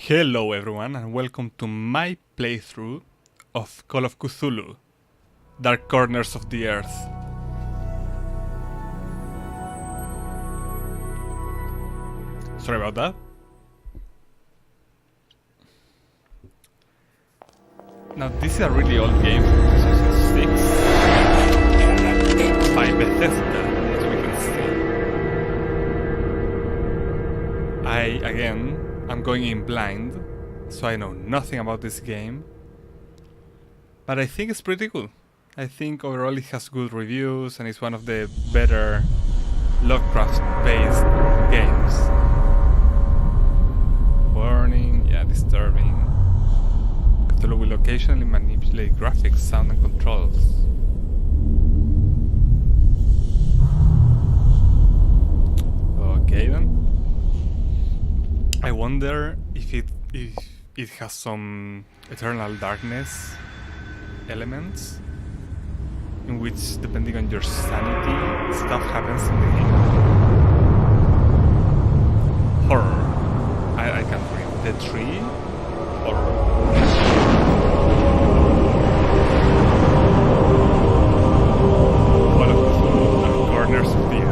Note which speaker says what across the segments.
Speaker 1: Hello everyone and welcome to my playthrough of Call of Cthulhu, Dark Corners of the Earth. Sorry about that. Now this is a really old game from 2006 by Bethesda, as we can see. I'm going in blind, so I know nothing about this game. But I think it's pretty cool. I think overall it has good reviews and it's one of the better Lovecraft-based games. Warning, yeah, disturbing. Cthulhu will occasionally manipulate graphics, sound and controls. Okay then. I wonder if it has some Eternal Darkness elements, in which, depending on your sanity, stuff happens in the game. Horror. I can't read. The tree. Horror. Call of Cthulhu, Dark Corners of the Earth.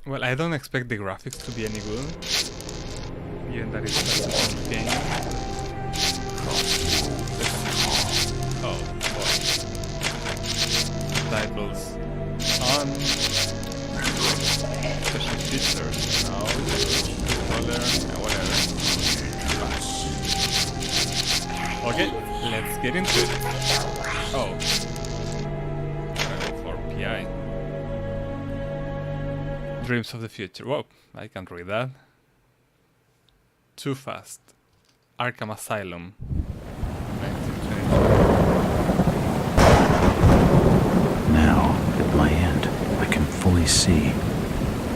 Speaker 1: Well, I don't expect the graphics to be any good, given that it's such an old game. Oh boy. Titles on. Special features. No. Controller. Whatever. Okay, let's get into it. Oh. For PI. Dreams of the Future. Whoa, I can't read that. Too Fast. Arkham Asylum. 1922.
Speaker 2: Now, at my end, I can fully see.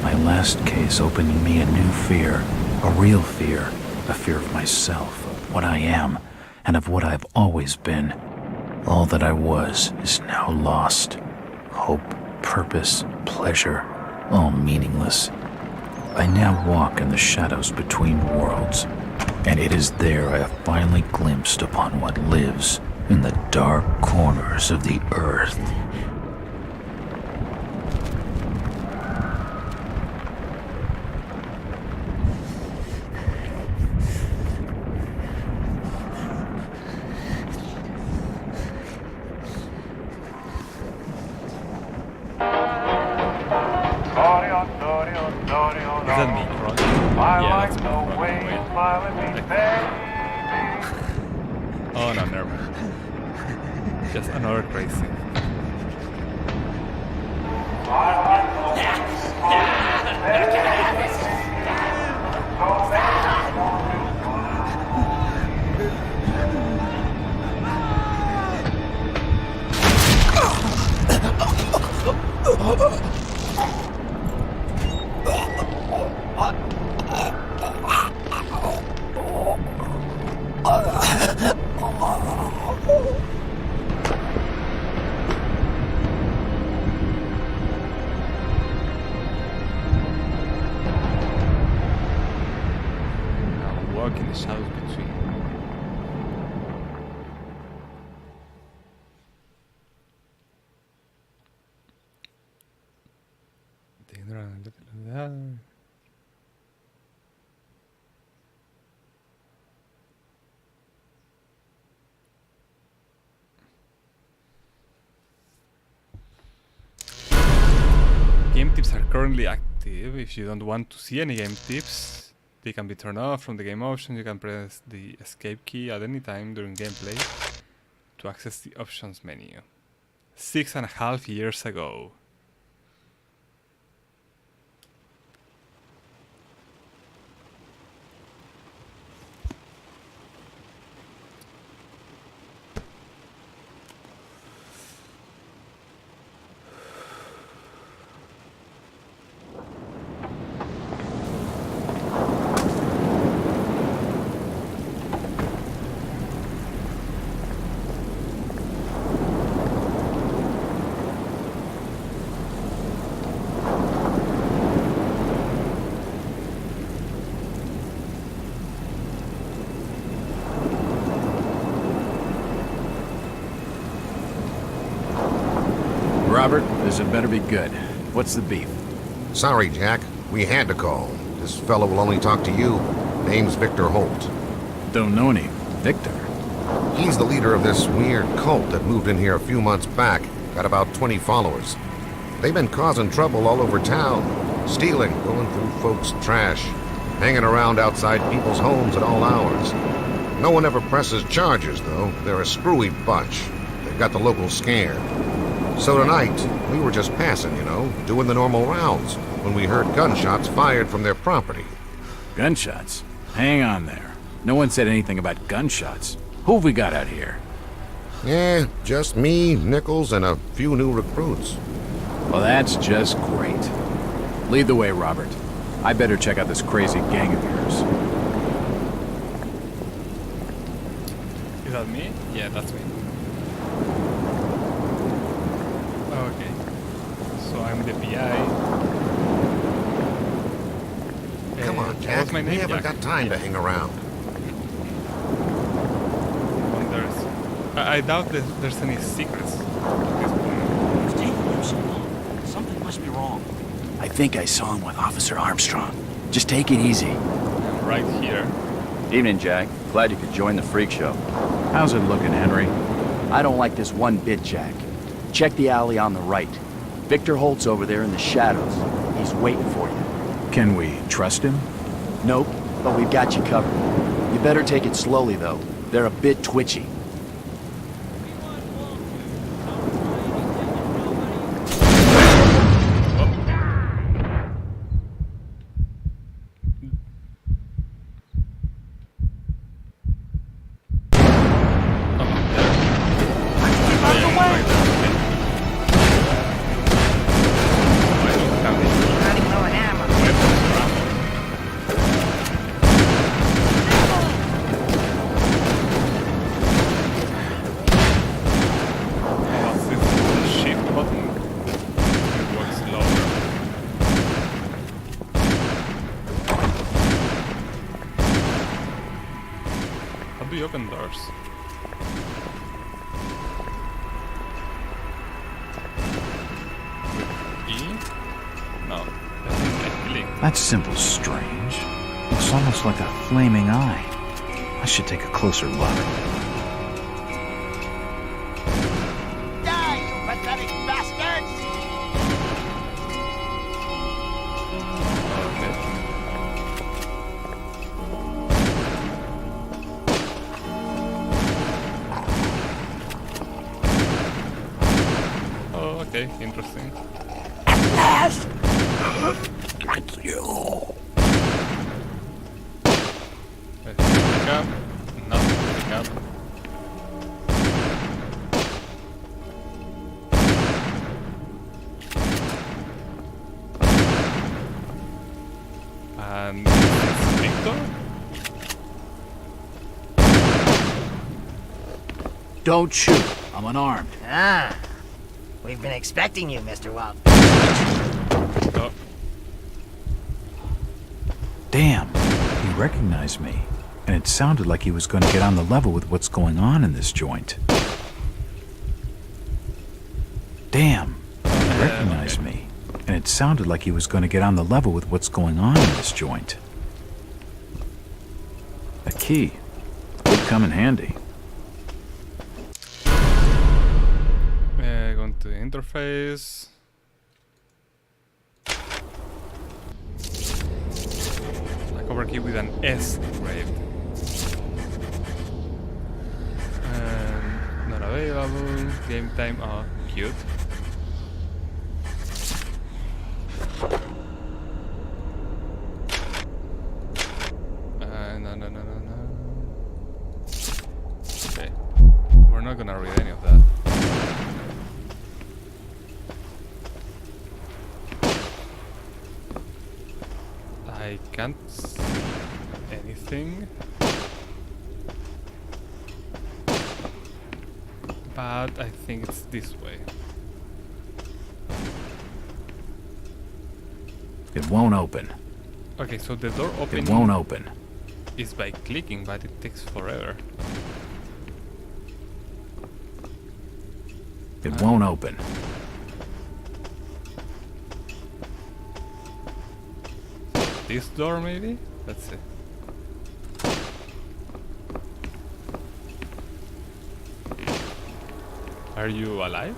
Speaker 2: My last case opening me a new fear. A real fear. A fear of myself, of what I am, and of what I've always been. All that I was is now lost. Hope, purpose, pleasure. All meaningless. I now walk in the shadows between worlds, and it is there I have finally glimpsed upon what lives in the dark corners of the earth.
Speaker 1: Is that me, Rock? Yeah, that's me. Oh no, never mind. Just another crazy. Walk in the shadows between. Game tips are currently active. If you don't want to see any game tips, they can be turned off from the game options. You can press the escape key at any time during gameplay to access the options menu. 6.5 years ago.
Speaker 2: Robert, this had better be good. What's the beef?
Speaker 3: Sorry, Jack. We had to call. This fellow will only talk to you. Name's Victor Holt.
Speaker 2: Don't know any Victor.
Speaker 3: He's the leader of this weird cult that moved in here a few months back. Got about 20 followers. They've been causing trouble all over town. Stealing, going through folks' trash. Hanging around outside people's homes at all hours. No one ever presses charges, though. They're a screwy bunch. They've got the locals scared. So tonight, we were just passing, you know, doing the normal rounds, when we heard gunshots fired from their property.
Speaker 2: Gunshots? Hang on there. No one said anything about gunshots. Who have we got out here?
Speaker 3: Yeah, just me, Nichols, and a few new recruits.
Speaker 2: Well, that's just great. Lead the way, Robert. I better check out this crazy gang of yours.
Speaker 1: Is that me? Yeah, that's me. Okay. So I'm the PI.
Speaker 3: Come on, Jack.
Speaker 1: What's my name?
Speaker 3: We haven't got time to hang around.
Speaker 1: I doubt that there's any secrets at this point.
Speaker 4: It's taking you so long. Something must be wrong.
Speaker 2: I think I saw him with Officer Armstrong. Just take it easy.
Speaker 1: I'm right here.
Speaker 5: Evening, Jack. Glad you could join the freak show.
Speaker 2: How's it looking, Henry?
Speaker 5: I don't like this one bit, Jack. Check the alley on the right. Victor Holt's over there in the shadows. He's waiting for you.
Speaker 2: Can we trust him?
Speaker 5: Nope, but we've got you covered. You better take it slowly, though. They're a bit twitchy.
Speaker 1: Open doors. E? No,
Speaker 2: That symbol's strange. Looks almost like a flaming eye. I should take a closer look.
Speaker 6: Die, you pathetic bastards!
Speaker 1: Okay, interesting.
Speaker 6: At last!
Speaker 2: Thank you.
Speaker 1: Pick up. Nothing to pick up. And it's Victor?
Speaker 2: Don't shoot. I'm unarmed.
Speaker 6: Ah, we've been expecting you, Mr. Walt.
Speaker 1: Oh,
Speaker 2: Damn. He recognized me. And it sounded like he was going to get on the level with what's going on in this joint. Damn. He recognized me. And it sounded like he was going to get on the level with what's going on in this joint. A key. Would come in handy.
Speaker 1: going to the interface. A cover key with an S engraved. Not available. Game time. Oh, cute. No. Okay. We're not gonna read any of that. I can't see anything. But I think it's this way.
Speaker 2: It won't open.
Speaker 1: Okay, so the door opening
Speaker 2: It won't open.
Speaker 1: is by clicking, but it takes forever.
Speaker 2: It won't open.
Speaker 1: this door, maybe? Let's see. Are you alive?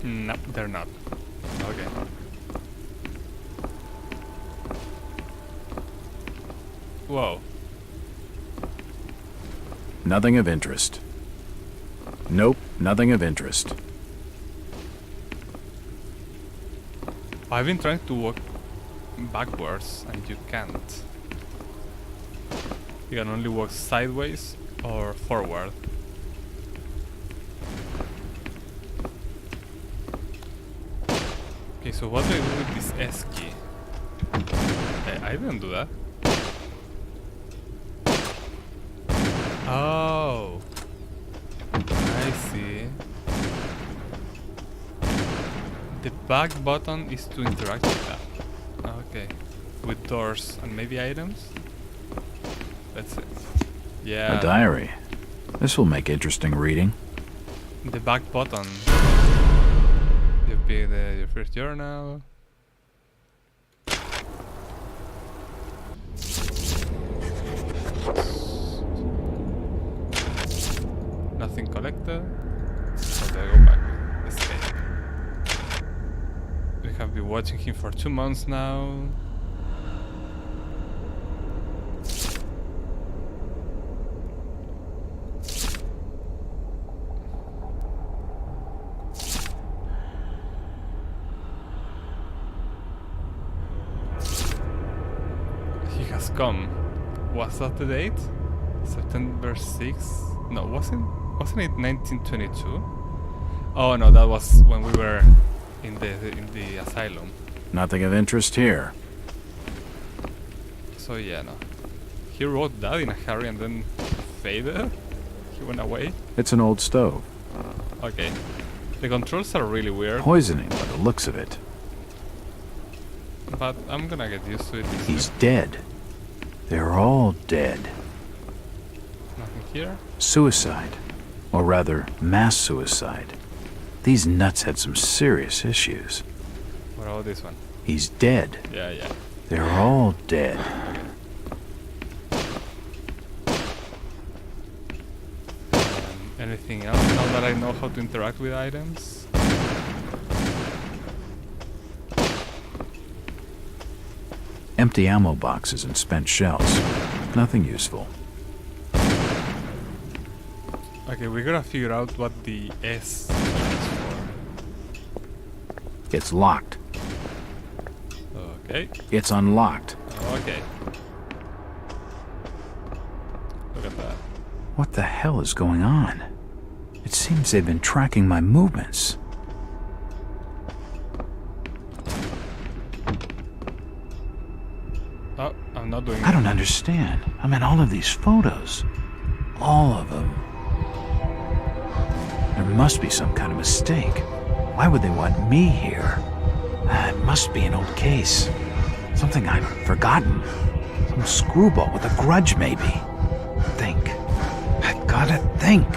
Speaker 1: No, they're not. Okay. Whoa.
Speaker 2: Nothing of interest. Nope, nothing of interest.
Speaker 1: I've been trying to walk backwards and you can't. You can only walk sideways or forward. Okay, so what do I do with this S key? I didn't do that. Oh, I see. The back button is to interact with that. Okay, with doors and maybe items. That's it. Yeah.
Speaker 2: A diary. This will make interesting reading.
Speaker 1: The back button. You pick your first journal. Nothing collected. Okay, go back. Escape. We have been watching him for 2 months now. He has come. Was that the date? September 6th? No, wasn't it 1922? Oh no, that was when we were in the asylum.
Speaker 2: Nothing of interest here.
Speaker 1: So yeah, no. He wrote that in a hurry and then faded. He went away.
Speaker 2: It's an old stove.
Speaker 1: Okay. The controls are really weird,
Speaker 2: Poisoning by the looks of it.
Speaker 1: but I'm gonna get used to it.
Speaker 2: He's dead. They're all dead.
Speaker 1: Nothing here.
Speaker 2: Suicide. Or rather, mass suicide. These nuts had some serious issues.
Speaker 1: What about this one?
Speaker 2: He's dead.
Speaker 1: Yeah.
Speaker 2: They're all dead.
Speaker 1: Anything else now that I know how to interact with items?
Speaker 2: Empty ammo boxes and spent shells. Nothing useful.
Speaker 1: Okay, we gotta figure out what the S is for.
Speaker 2: It's locked.
Speaker 1: Okay.
Speaker 2: It's unlocked.
Speaker 1: Okay. Look at that.
Speaker 2: What the hell is going on? It seems they've been tracking my movements.
Speaker 1: Oh, I'm not doing
Speaker 2: I don't understand. I mean, all of these photos. All of them. There must be some kind of mistake. Why would they want me here? It must be an old case. Something I've forgotten. Some screwball with a grudge, maybe. Think. I've gotta think.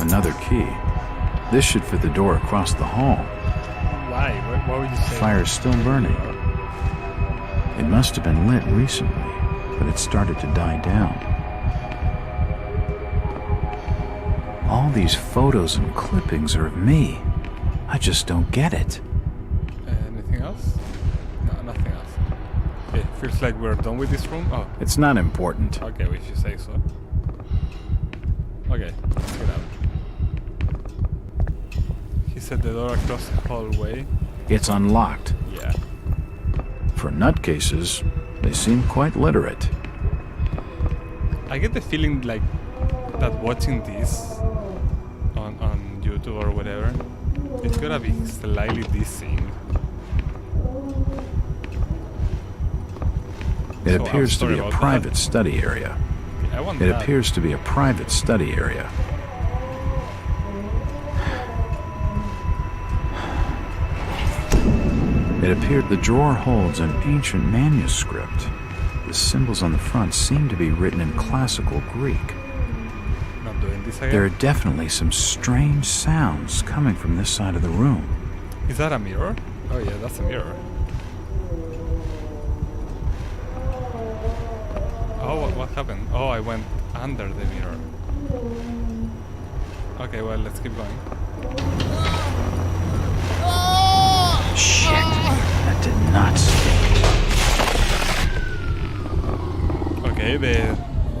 Speaker 2: Another key. This should fit the door across the hall.
Speaker 1: Why? What would you say?
Speaker 2: Fire's still burning. It must have been lit recently, but it started to die down. All these photos and clippings are of me. I just don't get it.
Speaker 1: Anything else? No, nothing else. Okay, feels like we're done with this room. Oh,
Speaker 2: It's not important.
Speaker 1: okay, if you say so. Okay, let's get out. He said the door across the hallway.
Speaker 2: It's unlocked.
Speaker 1: Yeah.
Speaker 2: For nutcases, they seem quite literate.
Speaker 1: I get the feeling like that watching this on YouTube or whatever, it's gonna be slightly dissing.
Speaker 2: It
Speaker 1: So,
Speaker 2: appears to
Speaker 1: sorry
Speaker 2: be a
Speaker 1: about that.
Speaker 2: private study area.
Speaker 1: I want
Speaker 2: It
Speaker 1: that.
Speaker 2: appears to be a private study area. It appeared the drawer holds an ancient manuscript. The symbols on the front seem to be written in classical Greek.
Speaker 1: Not doing this
Speaker 2: There are
Speaker 1: again.
Speaker 2: definitely some strange sounds coming from this side of the room.
Speaker 1: Is that a mirror? Oh yeah, that's a mirror. Oh, what happened? Oh, I went under the mirror. Okay, well, let's keep going.
Speaker 2: Shit, that did not stick.
Speaker 1: Okay, the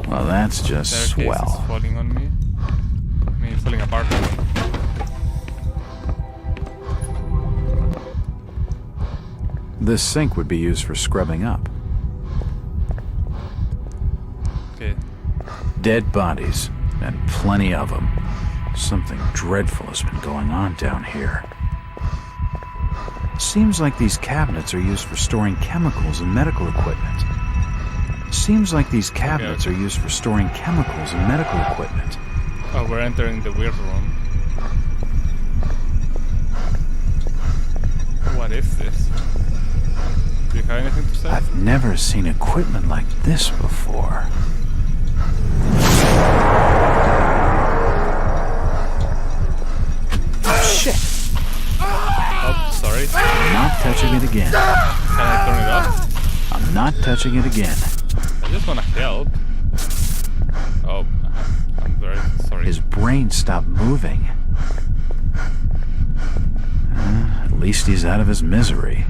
Speaker 2: Well, that's just
Speaker 1: staircase is
Speaker 2: swell.
Speaker 1: falling on me. I mean, falling apart.
Speaker 2: This sink would be used for scrubbing up.
Speaker 1: Okay.
Speaker 2: Dead bodies, and plenty of them. Something dreadful has been going on down here. Seems like these cabinets are used for storing chemicals and medical equipment.
Speaker 1: Oh, we're entering the weird room. What is this? Do you have anything to say?
Speaker 2: I've never seen equipment like this before. Shit!
Speaker 1: Oh, sorry.
Speaker 2: I'm not touching it again.
Speaker 1: Can I turn it off?
Speaker 2: I'm not touching it again.
Speaker 1: I just wanna help. Oh, I'm very sorry.
Speaker 2: His brain stopped moving. At least he's out of his misery.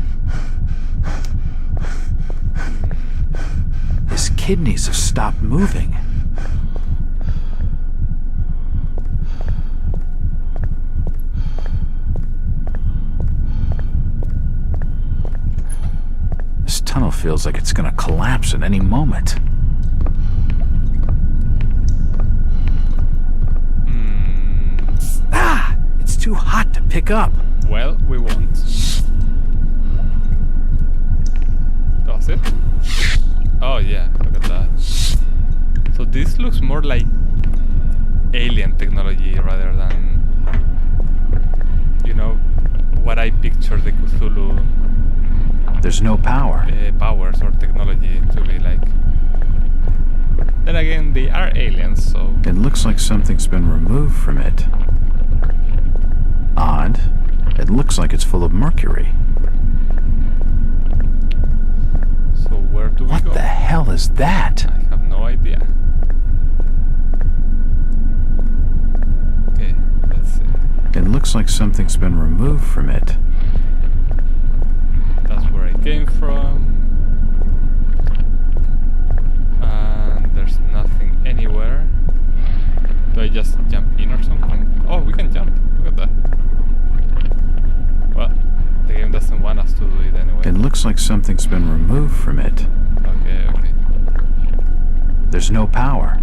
Speaker 2: His kidneys have stopped moving. This tunnel feels like it's gonna collapse at any moment. Ah! It's too hot to pick up.
Speaker 1: Well, we won't. Does it? Oh yeah, look at that. So this looks more like alien technology rather than, you know, what I picture the Cthulhu
Speaker 2: There's no power.
Speaker 1: powers or technology to be like. Then again, they are aliens, so
Speaker 2: It looks like something's been removed from it. Odd. It looks like it's full of mercury.
Speaker 1: so where do we
Speaker 2: What
Speaker 1: go?
Speaker 2: the hell is that?
Speaker 1: I have no idea. Okay, let's see.
Speaker 2: It looks like something's been removed from it.
Speaker 1: That's where I came from. And there's nothing anywhere. Do I just jump in or something? Oh, we can jump. Look at that. Well, the game doesn't want us to do it anyway.
Speaker 2: It looks like something's been removed from it.
Speaker 1: Okay, okay.
Speaker 2: There's no power.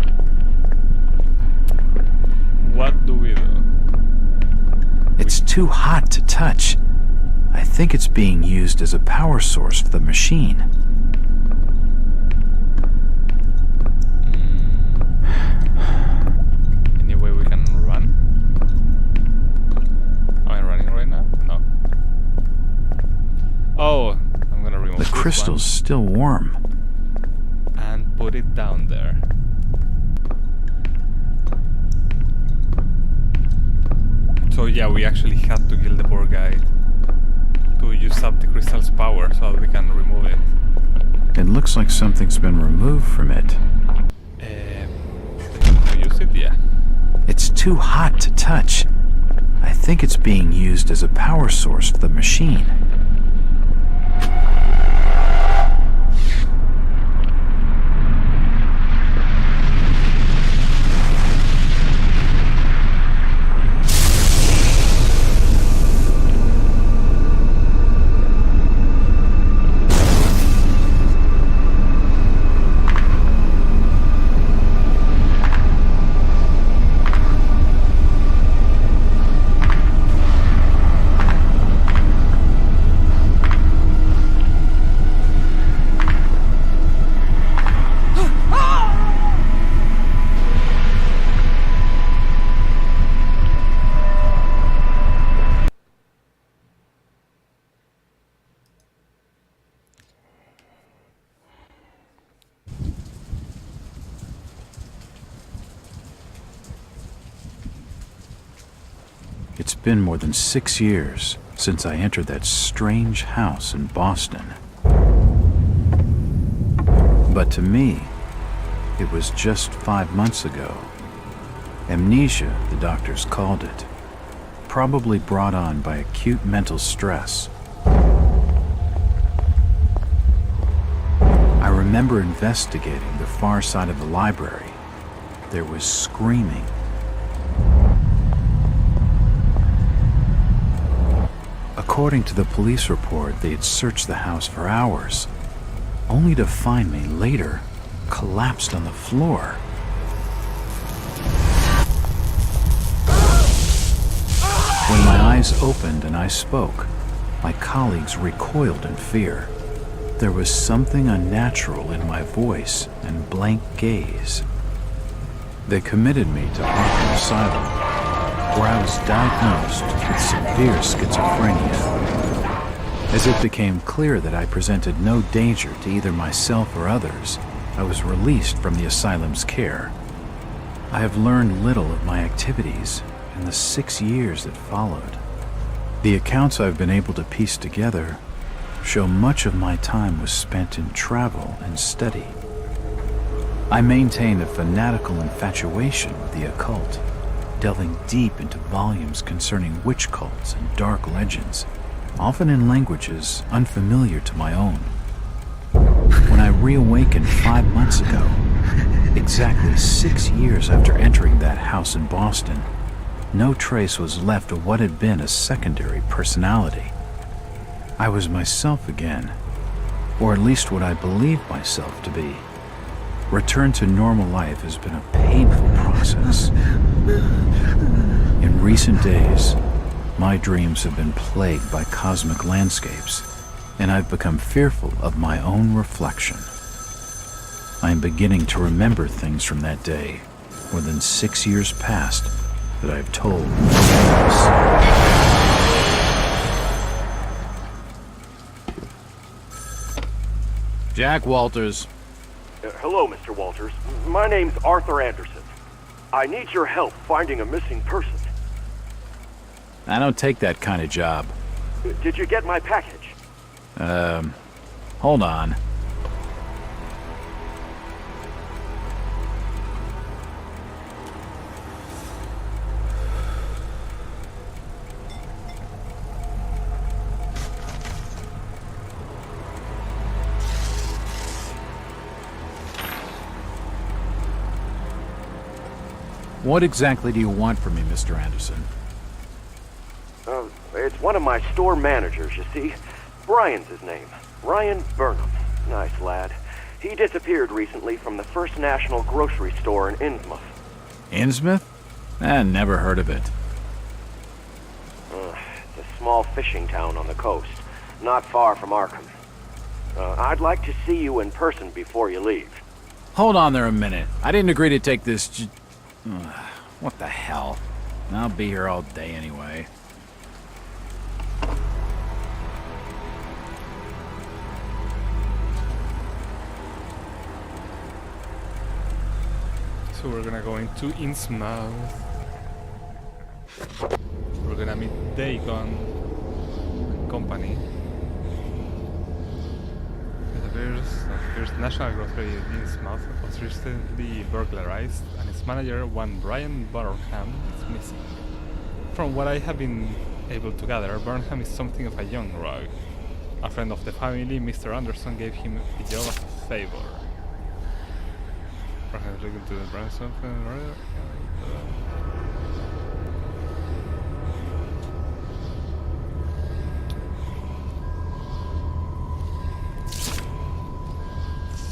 Speaker 1: What do we do?
Speaker 2: It's too hot to touch. I think it's being used as a power source for the machine.
Speaker 1: Any way we can run? Am I running right now? No. Oh, I'm gonna remove
Speaker 2: The
Speaker 1: this
Speaker 2: crystal's still warm.
Speaker 1: one and put it down there. So yeah, we actually had to kill the poor guy to use up the crystal's power so that we can remove it.
Speaker 2: It looks like something's been removed from it.
Speaker 1: To use it, yeah.
Speaker 2: It's too hot to touch. I think it's being used as a power source for the machine. been more than 6 years since I entered that strange house in Boston. But to me, it was just 5 months ago. Amnesia, the doctors called it, probably brought on by acute mental stress. I remember investigating the far side of the library. There was screaming. According to the police report, they had searched the house for hours, only to find me later collapsed on the floor. When my eyes opened and I spoke, my colleagues recoiled in fear. There was something unnatural in my voice and blank gaze. They committed me to Arkham Asylum, where I was diagnosed with severe schizophrenia. As it became clear that I presented no danger to either myself or others, I was released from the asylum's care. I have learned little of my activities in the 6 years that followed. The accounts I've been able to piece together show much of my time was spent in travel and study. I maintained a fanatical infatuation with the occult, delving deep into volumes concerning witch cults and dark legends, often in languages unfamiliar to my own. When I reawakened 5 months ago, exactly 6 years after entering that house in Boston, no trace was left of what had been a secondary personality. I was myself again, or at least what I believed myself to be. Return to normal life has been a painful process. In recent days, my dreams have been plagued by cosmic landscapes, and I've become fearful of my own reflection. I am beginning to remember things from that day, more than 6 years past, that I've told no one else. Jack Walters.
Speaker 7: Hello, Mr. Walters. My name's Arthur Anderson. I need your help finding a missing person.
Speaker 2: I don't take that kind of job.
Speaker 7: Did you get my package?
Speaker 2: Hold on. What exactly do you want from me, Mr. Anderson?
Speaker 7: It's one of my store managers, you see. Brian's his name. Ryan Burnham. Nice lad. He disappeared recently from the First National grocery store in Innsmouth.
Speaker 2: Innsmouth? Never heard of it.
Speaker 7: It's a small fishing town on the coast, not far from Arkham. I'd like to see you in person before you leave.
Speaker 2: Hold on there a minute. I didn't agree to take this what the hell? I'll be here all day anyway.
Speaker 1: So we're gonna go into Innsmouth. We're gonna meet Dagon and company. The first national grocery in Innsmouth was recently burglarized, and its manager, one Brian Burnham, is missing. From what I have been able to gather, Burnham is something of a young rogue. A friend of the family, Mr. Anderson, gave him the job as a favor. Burnham is looking to the branch of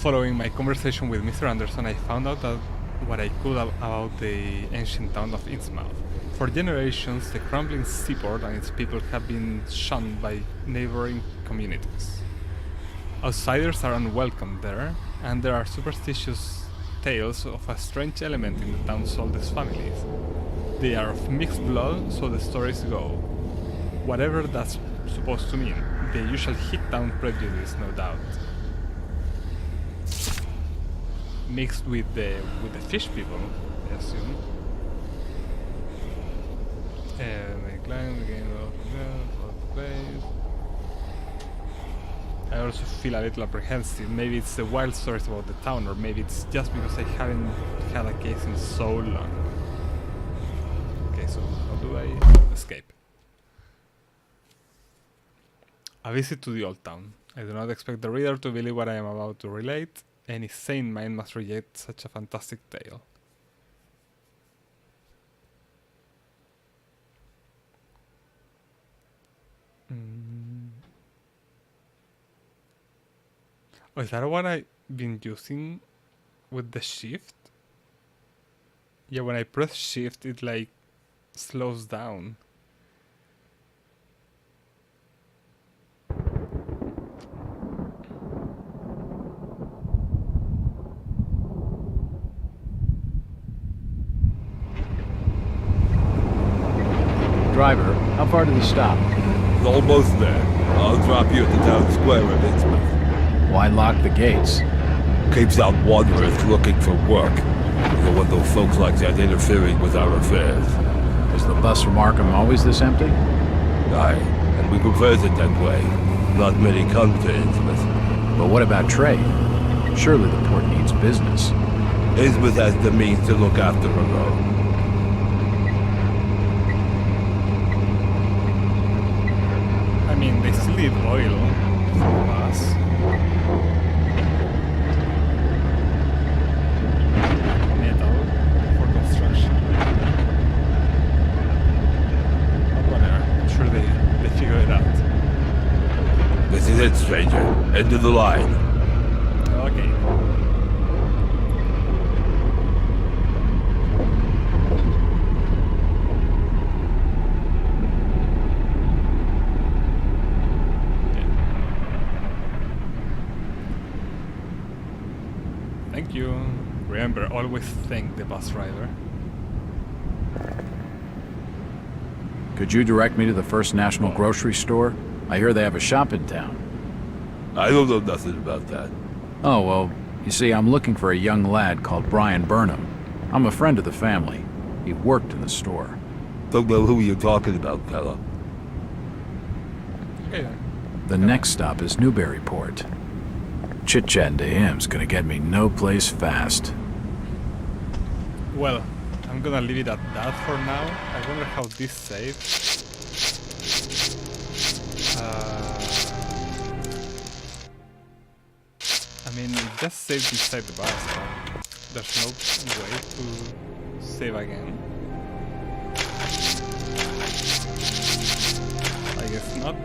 Speaker 1: Following my conversation with Mr. Anderson, I found out that what I could about the ancient town of Innsmouth. For generations, the crumbling seaport and its people have been shunned by neighboring communities. Outsiders are unwelcome there, and there are superstitious tales of a strange element in the town's oldest families. They are of mixed blood, so the stories go. Whatever that's supposed to mean, the usual hit-town prejudice, no doubt. Mixed with the fish people, I assume. decline the game of the place. I also feel a little apprehensive. Maybe it's the wild stories about the town, or maybe it's just because I haven't had a case in so long. Okay, so how do I escape? A visit to the old town. I do not expect the reader to believe what I am about to relate. Any sane mind must reject such a fantastic tale. Oh, is that what I've been using with the shift? Yeah, when I press shift, it like slows down.
Speaker 2: Driver, how far to the stop?
Speaker 8: It's almost there. I'll drop you at the town square of Innsmouth.
Speaker 2: Why lock the gates?
Speaker 8: Keeps out wanderers looking for work. We don't want those folks like that interfering with our affairs.
Speaker 2: Is the bus from Arkham always this empty?
Speaker 8: Aye, and we prefers it that way. Not many come to Innsmouth.
Speaker 2: But what about trade? Surely the port needs business.
Speaker 8: Innsmouth has the means to look after her own.
Speaker 1: I mean, they still need oil for us. Metal for construction. But whatever, I'm sure they figure it out.
Speaker 8: This is it, stranger. End of the line.
Speaker 1: Okay. Thank you. Remember, always thank the bus driver.
Speaker 2: Could you direct me to the First National Grocery Store? I hear they have a shop in town.
Speaker 8: I don't know nothing about that.
Speaker 2: Oh, well, you see, I'm looking for a young lad called Brian Burnham. I'm a friend of the family. He worked in the store.
Speaker 8: Don't know who you're talking about, fella.
Speaker 1: Okay then.
Speaker 2: The next stop is Newburyport. Chit-chatting to him's gonna get me no place fast.
Speaker 1: Well, I'm gonna leave it at that for now. I wonder how this saves. I mean, it just saved inside the bus, but there's no way to save again. I guess not.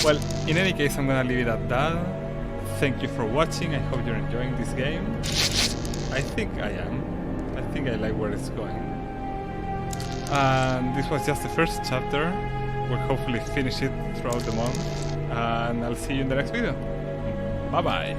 Speaker 1: Well, in any case, I'm gonna leave it at that. Thank you for watching. I hope you're enjoying this game. I think I am. I think I like where it's going. And this was just the first chapter. We'll hopefully finish it throughout the month. And I'll see you in the next video. Bye bye.